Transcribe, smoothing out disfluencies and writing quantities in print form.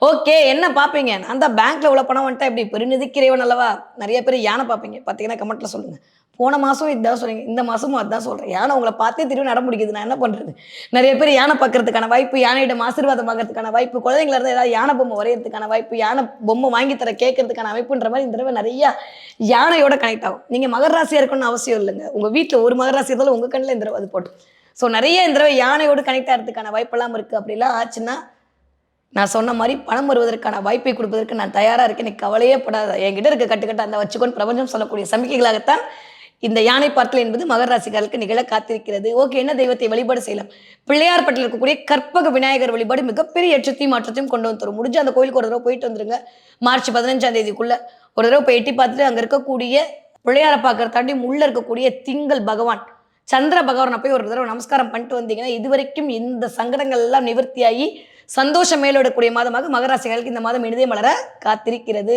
Okay. என்ன பார்ப்பீங்க? நான் தான் பேங்க்ல இவ்வளோ பணம் வந்துட்டா எப்படி? பெருநிதிக்கு இறைவன் அல்லவா? நெறைய பேர் யானை பார்ப்பீங்க. பார்த்தீங்கன்னா கமெண்ட்ல சொல்லுங்க. போன மாசம் இதான் சொன்னீங்க. இந்த மாசமும் அதான் சொல்றேன். யானை உங்கள பார்த்தே திரும்பி நட முடிக்குது. நான் என்ன பண்றது? நெறைய பேர் யானை பார்க்கறதுக்கான வாய்ப்பு, யானையிடம் ஆசீர்வாதம் வாங்குறதுக்கான வாய்ப்பு, குழந்தைங்களா இருந்தா ஏதாவது யானை பொம்மை வரையறதுக்கான வாய்ப்பு, யானை பொம்மை வாங்கி தர கேட்கறதுக்கான அமைப்புன்ற மாரி இந்த தடவ நெறைய யானையோட கனெக்ட் ஆகும். நீங்க மகர ராசியா இருக்கணும்னு அவசியம் இல்லங்க. உங்க வீட்ல ஒரு மகர ராசி இருந்தாலும் உங்க கண்ணுல இந்த தடவ அது படும். ஸோ நெறைய இந்த தடவ யானையோடு கனெக்ட் ஆகுறதுக்கான வாய்ப்பெல்லாம் இருக்கு. அப்படிலாம் ஆச்சுன்னா நான் சொன்ன மாரி பணம் வருவதற்கான வாய்ப்பை குடுப்பதற்கு நான் தயாரா இருக்கேன். நீ கவலையே படாத. என்கிட்ட இருக்க கட்டுக்கட்ட அந்த வச்சுக்கோன்னு பிரபஞ்சம் சொல்லக்கூடிய சமிக்கைகளாகத்தான் இந்த யானை பார்த்தல் என்பது மகர ராசிக்காரர்களுக்கு நிகழ காத்திருக்கிறது. ஓகே, என்ன தெய்வத்தை வழிபாடு செய்யலாம்? பிள்ளையார் பட்டியில் இருக்கக்கூடிய கற்பக விநாயகர் வழிபாடு மிகப்பெரிய ஏற்றத்தையும் மாற்றத்தையும் கொண்டு வந்து தரும். முடிஞ்ச அந்த கோயிலுக்கு ஒரு தடவ போயிட்டு வந்துருங்க. மார்ச் 15ஆம் தேதிக்குள்ள ஒரு தடவ போய் எட்டி பார்த்துட்டு அங்க இருக்கக்கூடிய பிள்ளையார பார்க்கறத தாண்டி உள்ள இருக்கக்கூடிய திங்கள் பகவான், சந்திர பகவான போய் ஒரு தடவ நமஸ்காரம் பண்ணிட்டு வந்தீங்கன்னா, இதுவரைக்கும் இந்த சங்கடங்கள் எல்லாம் நிவர்த்தியாகி சந்தோஷம் மேலோடக்கூடிய மாதமாக மகர ராசிக்காரர்களுக்கு இந்த மாதம் இனிதே மலர காத்திருக்கிறது.